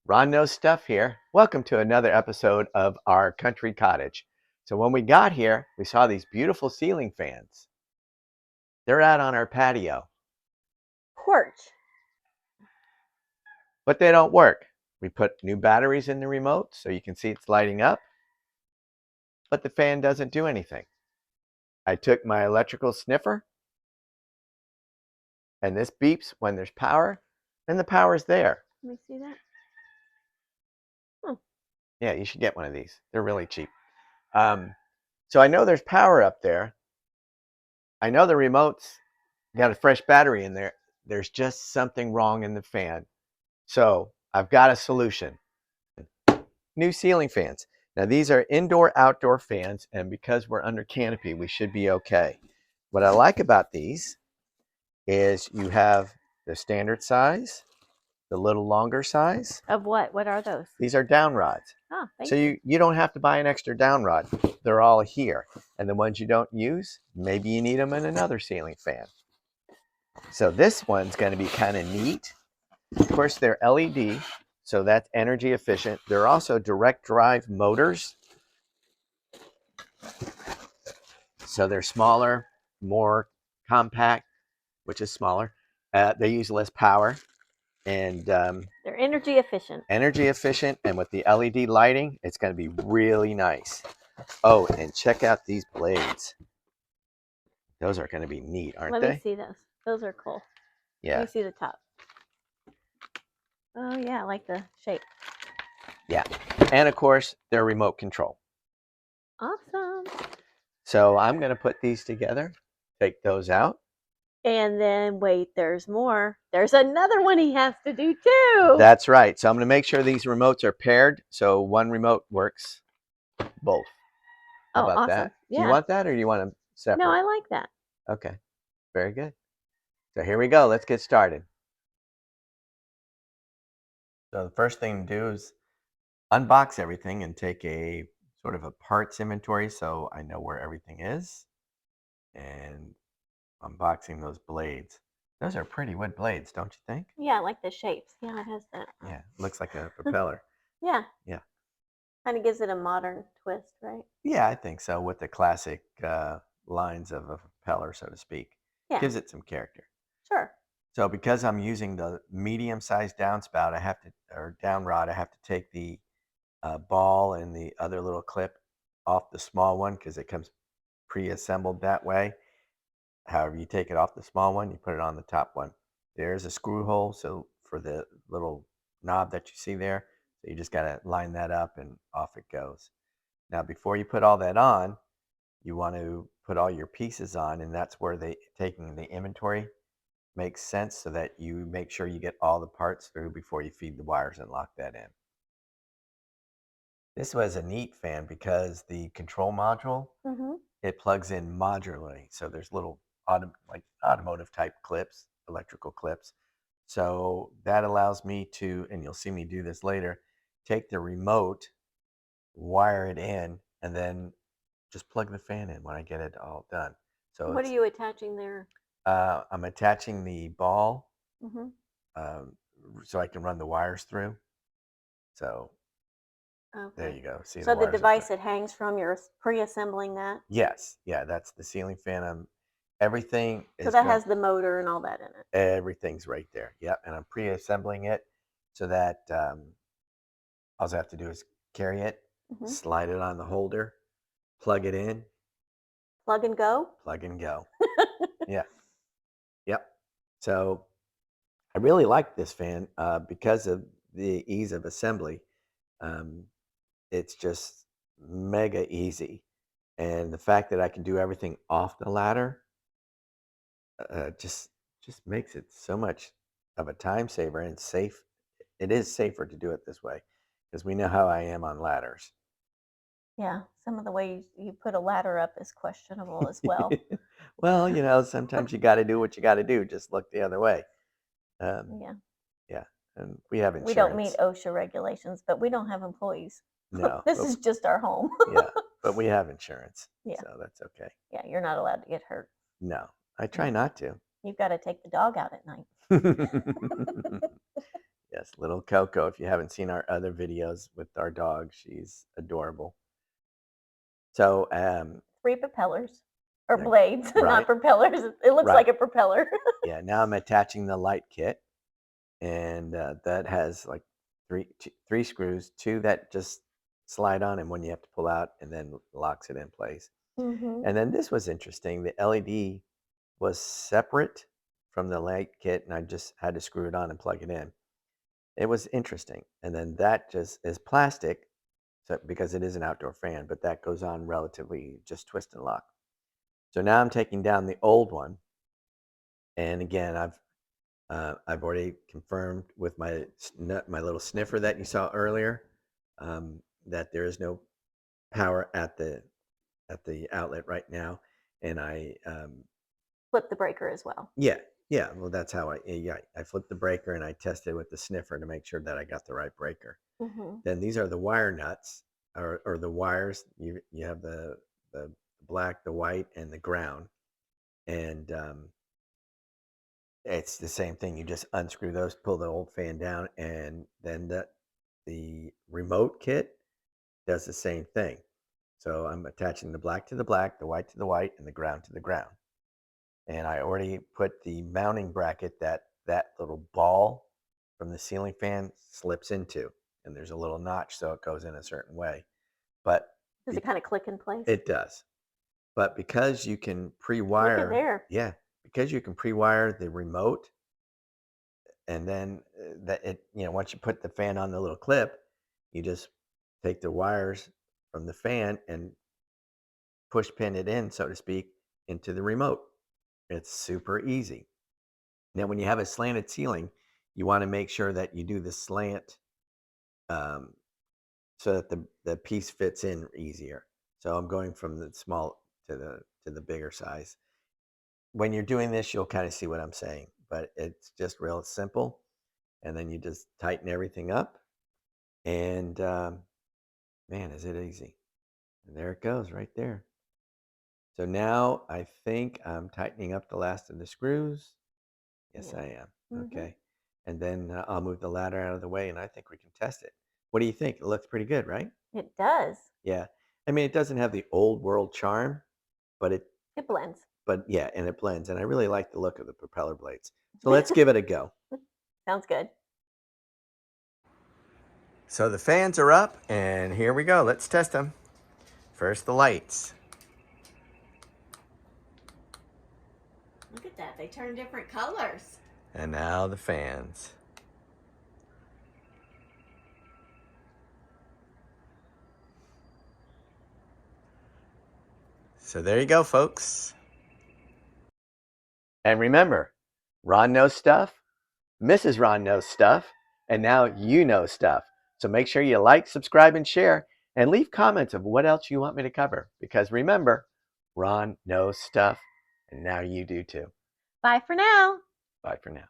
Ron Knows Stuff here. Welcome to another episode of our country cottage. So when we got here, we saw these beautiful ceiling fans. They're out on our patio, Porch. but they don't work. We put new batteries in the remote so you can see it's lighting up, but the fan doesn't do anything. I took my electrical sniffer, and this beeps when there's power, and the power's there. Let me see that. Yeah, you should get one of these. They're really cheap. So I know there's power up there. I know the remote's got a fresh battery in there. There's just something wrong in the fan. So I've got a solution. New ceiling fans. Now these are indoor-outdoor fans, and because we're under canopy, we should be okay. What I like about these is you have the standard size, the little longer size. Of what? What are those? These are down rods. Oh, thank So you don't have to buy an extra down rod. They're all here. And the ones you don't use, maybe you need them in another ceiling fan. So this one's going to be kind of neat. Of course, they're LED, so that's energy efficient. They're also direct drive motors. So they're smaller, more compact, which is smaller. They use less power. And They're energy efficient. And with the LED lighting, it's going to be really nice. Oh, and check out these blades. Those are going to be neat, aren't they? Let me see those. Those are cool. Yeah. Let me see the top. Oh yeah, I like the shape. Yeah. And of course, they're remote control. Awesome. So I'm going to put these together, take those out. And then wait, there's more. There's another one he has to do too. That's right. So I'm going to make sure these remotes are paired so one remote works both. How about awesome. that? Yeah. Do you want that or do you want them separate? No, I like that. Okay. Very good. So here we go. Let's get started. So the first thing to do is unbox everything and take a sort of a parts inventory so I know where everything is. And unboxing those blades. Those are pretty wood blades, don't you think? Yeah, I like the shapes. Yeah, it has that. Yeah, looks like a propeller. Yeah. Yeah. Kind of gives it a modern twist, right? Yeah, I think so, with the classic lines of a propeller, so to speak. Yeah. Gives it some character. Sure. So because I'm using the medium-sized downspout, down rod, I have to take the ball and the other little clip off the small one because it comes pre-assembled that way. However, you take it off the small one, you put it on the top one. There's a screw hole, so for the little knob that you see there, so you just got to line that up and off it goes. Now, before you put all that on, you want to put all your pieces on, and that's where taking the inventory makes sense so that you make sure you get all the parts through before you feed the wires and lock that in. This was a neat fan because the control module, it plugs in modularly. So there's little automotive type clips, electrical clips. So that allows me to, and you'll see me do this later, take the remote, wire it in, and then just plug the fan in when I get it all done. So what are you attaching there? I'm attaching the ball so I can run the wires through. So there you go. See, so the device it hangs from, you're pre-assembling that? Yes. Yeah, that's the ceiling fan. Everything is so that has the motor and all that in it. Everything's right there. Yep. And I'm pre-assembling it so that all I have to do is carry it, slide it on the holder, plug it in. Plug and go? Plug and go. Yeah. Yep. So I really like this fan because of the ease of assembly. It's just mega easy. And the fact that I can do everything off the ladder just makes it so much of a time saver and safe. It is safer to do it this way because we know how I am on ladders. Yeah, some of the ways you put a ladder up is questionable as well. Well, sometimes you got to do what you got to do. Just look the other way. Yeah. And we have insurance. We don't meet OSHA regulations, but we don't have employees. No. This is just our home. Yeah, but we have insurance. Yeah. So that's okay. Yeah, you're not allowed to get hurt. No, I try not to. You've got to take the dog out at night. Yes, little Coco. If you haven't seen our other videos with our dog, she's adorable. So, 3 propellers or yeah, blades, not right, propellers. It looks right. like a propeller. Yeah, now I'm attaching the light kit, and that has like three screws, two that just slide on, and one you have to pull out, and then locks it in place. Mhm. And then this was interesting. The LED was separate from the light kit, and I just had to screw it on and plug it in. It was interesting. And then that just is plastic, so because it is an outdoor fan, but that goes on relatively just twist and lock. So now I'm taking down the old one, and again, I've already confirmed with my little sniffer that you saw earlier, that there is no power at the outlet right now, and Flip the breaker as well. yeah, yeah. Well, that's how I flipped the breaker and I tested with the sniffer to make sure that I got the right breaker. Mhm. Then these are the wire nuts, or the wires. You have the black, the white, and the ground, and it's the same thing. You just unscrew those, pull the old fan down, and then the remote kit does the same thing. So I'm attaching the black to the black, the white to the white, and the ground to the ground. And I already put the mounting bracket that little ball from the ceiling fan slips into, and there's a little notch so it goes in a certain way. But Does it kind of click in place? it does. But because you can Look at pre-wire, there. yeah, because you can pre-wire the remote, and then that it, once you put the fan on the little clip, you just take the wires from the fan and push pin it in, so to speak, into the remote. It's super easy. Now, when you have a slanted ceiling, you want to make sure that you do the slant, um, so that the piece fits in easier. So I'm going from the small to the bigger size. When you're doing this, you'll kind of see what I'm saying, but it's just real simple. And then you just tighten everything up, and man, is it easy! And there it goes, right there. So now I think I'm tightening up the last of the screws. Yes, Yeah. I am. Mhm. Okay. And then I'll move the ladder out of the way, and I think we can test it. What do you think? It looks pretty good, right? It does. Yeah. I mean, it doesn't have the old world charm, but It blends. yeah, and it blends. And I really like the look of the propeller blades. So let's give it a go. Sounds good. So the fans are up, and here we go. Let's test them. First, the lights. Look at that. They turn different colors. And now the fans. So there you go, folks. And remember, Ron knows stuff, Mrs. Ron knows stuff, and now you know stuff. So make sure you like, subscribe, and share, and leave comments of what else you want me to cover. Because remember, Ron knows stuff, and now you do too. Bye for now. Bye for now.